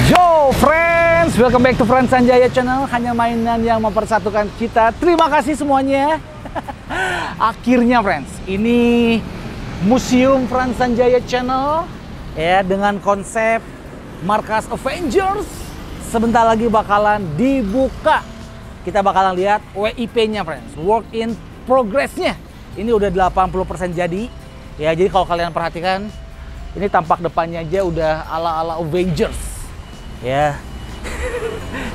Yo friends, welcome back to Frans Sanjaya Channel. Hanya mainan yang mempersatukan kita. Terima kasih semuanya. Akhirnya friends, ini Museum Frans Sanjaya Channel ya, dengan konsep markas Avengers sebentar lagi bakalan dibuka. Kita bakalan lihat WIP-nya friends, work in progress-nya. Ini udah 80% jadi. Ya, jadi kalau kalian perhatikan, ini tampak depannya aja udah ala-ala Avengers. Ya.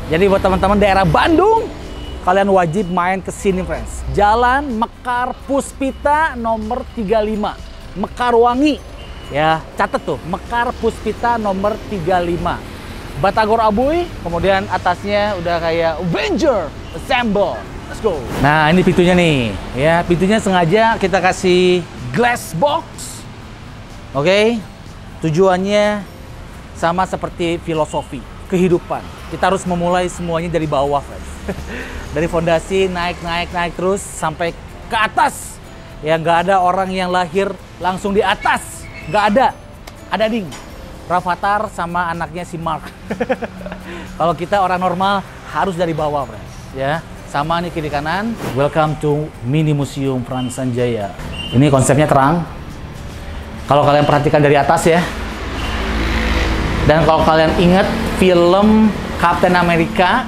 Jadi buat teman-teman daerah Bandung, kalian wajib main ke sini friends. Jalan Mekar Puspita nomor 35, Mekarwangi. Ya, catat tuh, Mekar Puspita nomor 35. Batagor Abuy, kemudian atasnya udah kayak Avenger Assemble. Let's go. Nah, ini pintunya nih. Ya, pintunya sengaja kita kasih glass box. Oke. Tujuannya sama seperti filosofi kehidupan. Kita harus memulai semuanya dari bawah, friends. Dari fondasi naik terus sampai ke atas. Ya, nggak ada orang yang lahir langsung di atas. Nggak ada. Ada ding. Rafathar sama anaknya si Mark. Kalau kita orang normal harus dari bawah, friends. Ya, sama nih kiri kanan. Welcome to Mini Museum Frans Sanjaya. Ini konsepnya terang. Kalau kalian perhatikan dari atas ya. Dan kalau kalian ingat film Captain America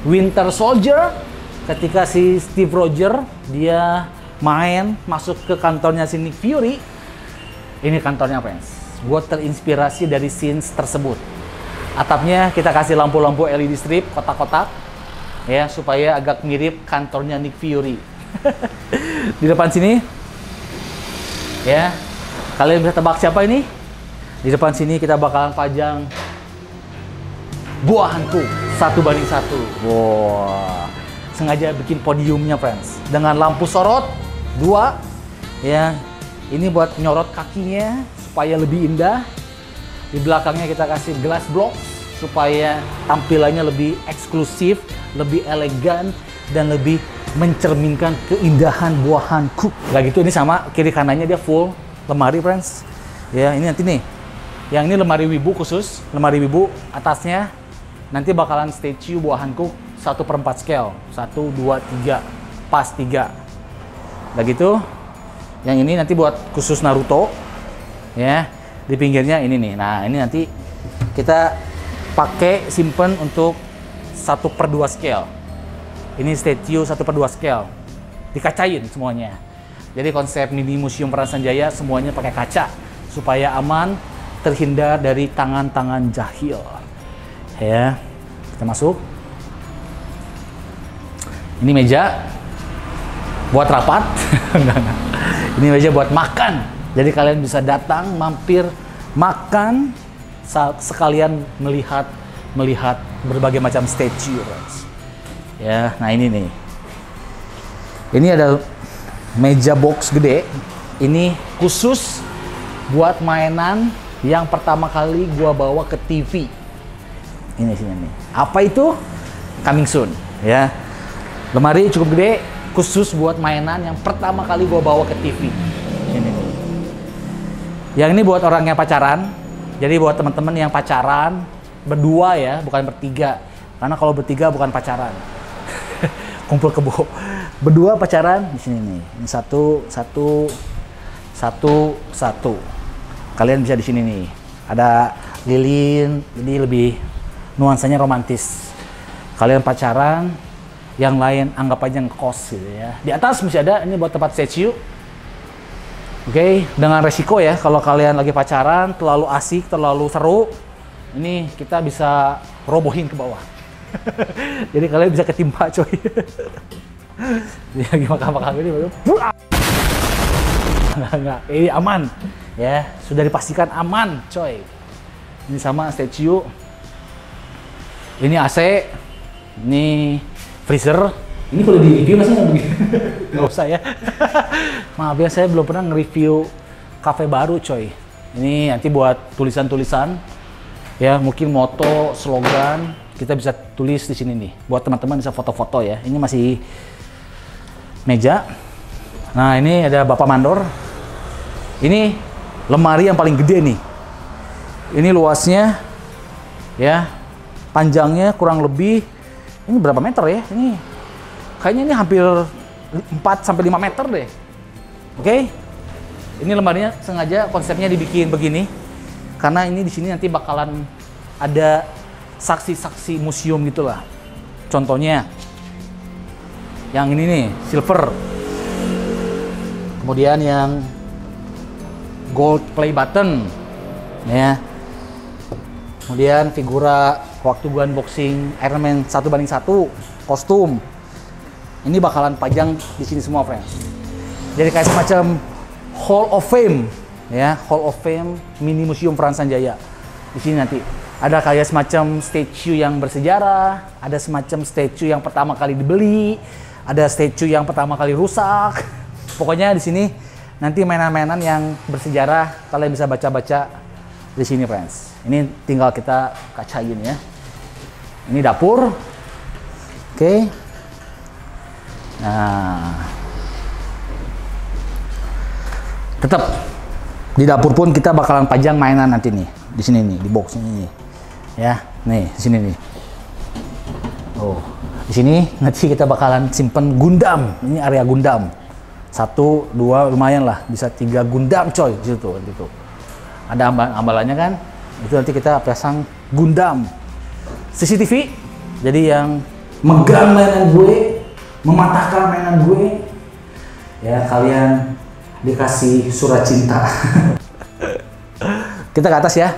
Winter Soldier, ketika si Steve Rogers dia main masuk ke kantornya si Nick Fury, ini kantornya friends. Gue terinspirasi dari scenes tersebut. Atapnya kita kasih lampu-lampu LED strip kotak-kotak ya, supaya agak mirip kantornya Nick Fury. Di depan sini ya, kalian bisa tebak siapa ini? Di depan sini kita bakalan pajang buahanku 1:1. Wow. Sengaja bikin podiumnya friends. Dengan lampu sorot 2. Ya. Ini buat nyorot kakinya supaya lebih indah. Di belakangnya kita kasih glass block supaya tampilannya lebih eksklusif, lebih elegan, dan lebih mencerminkan keindahan buahanku. Gak gitu, ini sama kiri kanannya dia full lemari friends. Ya, ini nanti nih. Yang ini lemari wibu khusus, lemari wibu atasnya nanti bakalan statue buahanku 1/4 scale, 1, 2, 3, pas 3. Udah gitu, yang ini nanti buat khusus Naruto, ya. Di pinggirnya ini nih. Nah, ini nanti kita pakai simpen untuk 1/2 scale. Ini statue 1/2 scale, dikacain semuanya. Jadi konsep Mini Museum Frans Sanjaya semuanya pakai kaca supaya aman, terhindar dari tangan-tangan jahil. Ya, kita masuk. Ini meja buat rapat. Ini meja buat makan. Jadi kalian bisa datang, mampir, makan, sekalian melihat berbagai macam statue. Ya, nah ini nih. Ini ada meja box gede. Ini khusus buat mainan yang pertama kali gua bawa ke TV. Ini sini nih. Apa itu? Coming soon, ya. Lemari cukup gede, khusus buat mainan yang pertama kali gua bawa ke TV. Ini nih. Yang ini buat orang yang pacaran. Jadi buat teman-teman yang pacaran berdua ya, bukan bertiga. Karena kalau bertiga bukan pacaran. Kumpul kebo. Berdua pacaran di sini nih. Ini satu. Kalian bisa di sini nih. Ada lilin, jadi lebih nuansanya romantis. Kalian pacaran, yang lain anggap aja ngekos gitu ya. Di atas masih ada, ini buat tempat statue. Oke, dengan resiko ya, kalau kalian lagi pacaran, terlalu asik, terlalu seru, ini kita bisa robohin ke bawah. Jadi kalian bisa ketimpa coy. Dia lagi makan-makan ini, enggak, ini aman. Ya, sudah dipastikan aman, coy. Ini sama statue. Ini AC. Ini freezer. Ini perlu di-review nggak sih? Nggak usah ya. Maaf ya, saya belum pernah nge-review cafe baru, coy. Ini nanti buat tulisan-tulisan. Ya, mungkin moto, slogan. Kita bisa tulis di sini nih. Buat teman-teman bisa foto-foto ya. Ini masih meja. Nah, ini ada Bapak Mandor. Ini lemari yang paling gede nih. Ini luasnya ya Panjangnya kurang lebih, ini berapa meter ya? Ini kayaknya ini hampir 4-5 meter deh. Oke. Ini lemarinya sengaja konsepnya dibikin begini karena ini di sini nanti bakalan ada saksi-saksi museum gitulah. Contohnya yang ini nih, silver. Kemudian yang gold play button ya. Kemudian figura waktu gua unboxing Iron Man 1:1 kostum. Ini bakalan pajang di sini semua, friends. Jadi kayak semacam Hall of Fame ya, Hall of Fame mini museum Frans Sanjaya. Di sini nanti ada kayak semacam statue yang bersejarah, ada semacam statue yang pertama kali dibeli, ada statue yang pertama kali rusak. Pokoknya di sini nanti mainan-mainan yang bersejarah kalian bisa baca-baca di sini, friends. Ini tinggal kita kacain ya. Ini dapur. Oke. Nah, tetap di dapur pun kita bakalan pajang mainan nanti nih di sini nih, di box ini ya. Nih di sini nih. Oh, di sini nanti kita bakalan simpen Gundam. Ini area Gundam. 1, 2 lumayan lah, bisa 3 Gundam coy di situ gitu. Ada ambalannya kan? Itu nanti kita pasang Gundam. CCTV. Jadi yang megang mainan gue, mematahkan mainan gue, ya kalian dikasih surat cinta. Kita ke atas ya.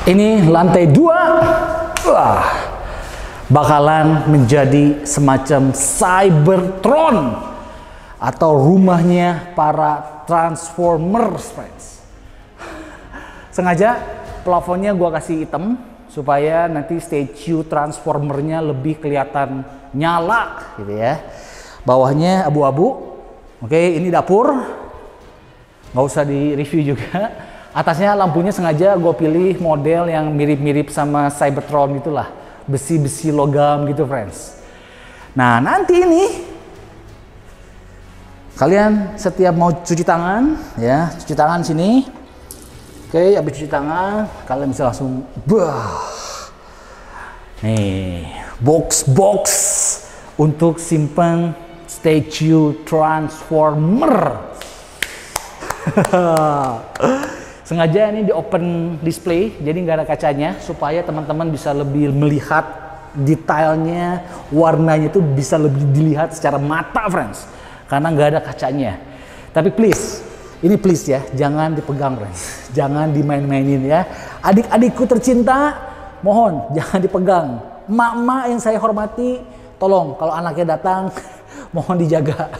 Ini lantai 2. Wah, bakalan menjadi semacam Cybertron atau rumahnya para Transformers, friends. Sengaja plafonnya gua kasih hitam supaya nanti statue Transformernya lebih kelihatan nyala gitu ya. Bawahnya abu-abu. Oke, ini dapur. Nggak usah di review juga. Atasnya lampunya sengaja gue pilih model yang mirip-mirip sama Cybertron gitulah, besi-besi logam gitu, friends. Nah, nanti ini kalian setiap mau cuci tangan ya, cuci tangan sini. Oke, habis cuci tangan kalian bisa langsung nih box untuk simpan statue Transformer. Sengaja ini di open display, jadi nggak ada kacanya supaya teman-teman bisa lebih melihat detailnya, warnanya itu bisa lebih dilihat secara mata, friends, karena nggak ada kacanya. Tapi please, ini please ya, jangan dipegang, friends, jangan dimain-mainin ya. Adik-adikku tercinta, mohon jangan dipegang. Emak-emak yang saya hormati, tolong kalau anaknya datang mohon dijaga.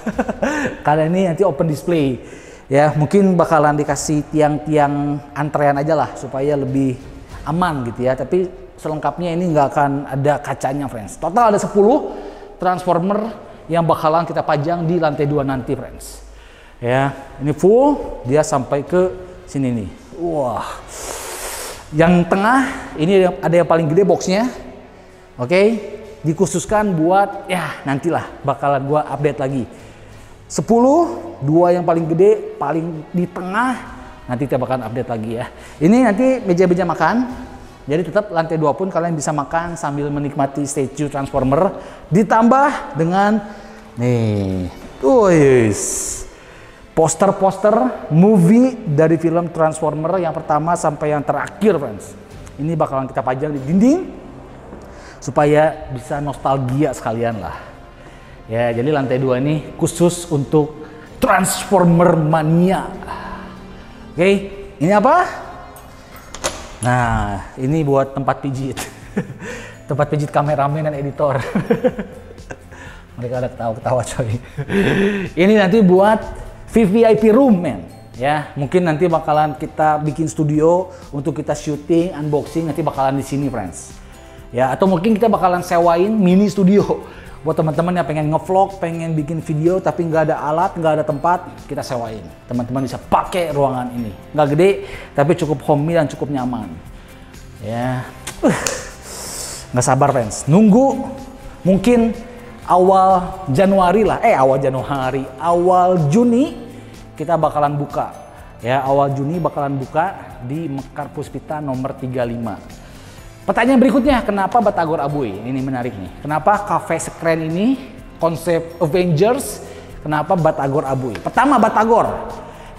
Karena ini nanti open display. Ya, mungkin bakalan dikasih tiang-tiang antrean aja lah supaya lebih aman gitu ya. Tapi selengkapnya ini nggak akan ada kacanya, friends. Total ada 10 Transformer yang bakalan kita pajang di lantai 2 nanti, friends. Ya, ini full, dia sampai ke sini nih. Wah. Yang tengah ini ada yang paling gede boxnya. Oke, dikhususkan buat ya nantilah bakalan gua update lagi. 10, 2 yang paling gede, paling di tengah, nanti kita bakalan update lagi ya. Ini nanti meja-meja makan, jadi tetap lantai 2 pun kalian bisa makan sambil menikmati statue Transformer, ditambah dengan nih, poster-poster movie dari film Transformer yang pertama sampai yang terakhir, friends. Ini bakalan kita pajang di dinding supaya bisa nostalgia sekalian lah. Ya, jadi lantai 2 ini khusus untuk Transformer Mania. Oke, ini apa? Nah, ini buat tempat pijit. Tempat pijit kameramen dan editor. Mereka ada ketawa-ketawa coy. Ini nanti buat VVIP room, men. Ya, mungkin nanti bakalan kita bikin studio untuk kita syuting, unboxing, nanti bakalan di sini, friends. Ya, atau mungkin kita bakalan sewain mini studio. Buat teman-teman yang pengen ngevlog, pengen bikin video tapi nggak ada alat, nggak ada tempat, kita sewain. Teman-teman bisa pakai ruangan ini. Nggak gede, tapi cukup homey dan cukup nyaman. Ya, nggak sabar, friends. Nunggu mungkin awal Januari lah, awal Juni kita bakalan buka. Ya, awal Juni bakalan buka di Mekar Puspita nomor 35. Pertanyaan berikutnya, kenapa Batagor Abui? Ini menarik nih. Kenapa cafe sekeren ini, konsep Avengers, kenapa Batagor Abui? Pertama, Batagor.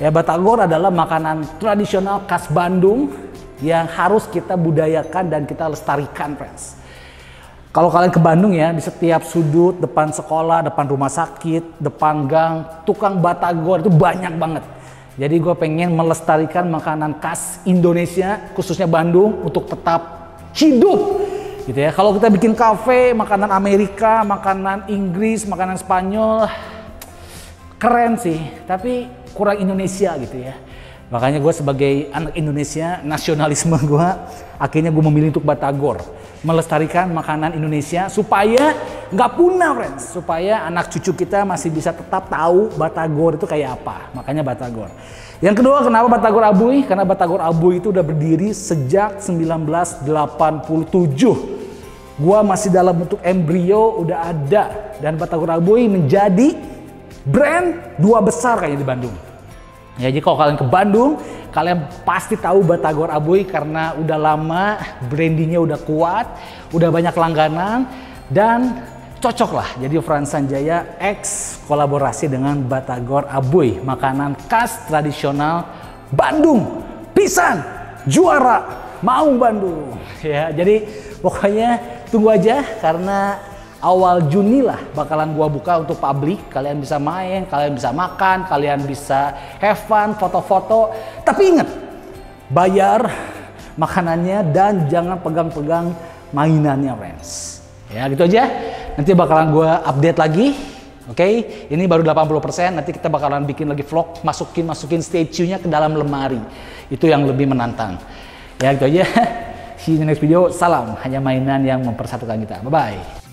Ya, Batagor adalah makanan tradisional khas Bandung yang harus kita budayakan dan kita lestarikan, friends. Kalau kalian ke Bandung ya, di setiap sudut, depan sekolah, depan rumah sakit, depan gang, tukang Batagor itu banyak banget. Jadi gue pengen melestarikan makanan khas Indonesia, khususnya Bandung, untuk tetap hidup. Gitu ya. Kalau kita bikin kafe, makanan Amerika, makanan Inggris, makanan Spanyol, keren sih, tapi kurang Indonesia gitu ya. Makanya gue sebagai anak Indonesia, nasionalisme gue, akhirnya gue memilih untuk Batagor. Melestarikan makanan Indonesia supaya nggak punah, friends. Supaya anak cucu kita masih bisa tetap tahu Batagor itu kayak apa. Makanya Batagor. Yang kedua, kenapa Batagor Abui? Karena Batagor Abui itu udah berdiri sejak 1987. Gua masih dalam bentuk embrio, udah ada. Dan Batagor Abui menjadi brand 2 besar kayaknya di Bandung. Ya, jadi kalau kalian ke Bandung, kalian pasti tahu Batagor Abui karena udah lama, brandingnya udah kuat, udah banyak langganan, dan cocok lah. Jadi Frans Sanjaya X kolaborasi dengan Batagor Abui, makanan khas tradisional Bandung. Pisan, juara, mau Bandung. Ya, jadi pokoknya tunggu aja karena awal Juni lah bakalan gua buka untuk publik. Kalian bisa main, kalian bisa makan, kalian bisa have fun, foto-foto. Tapi ingat, bayar makanannya dan jangan pegang-pegang mainannya, friends. Ya gitu aja. Nanti bakalan gua update lagi. Oke, ini baru 80%. Nanti kita bakalan bikin lagi vlog, masukin statue-nya ke dalam lemari. Itu yang lebih menantang. Ya gitu aja. See you in the next video. Salam, hanya mainan yang mempersatukan kita. Bye-bye.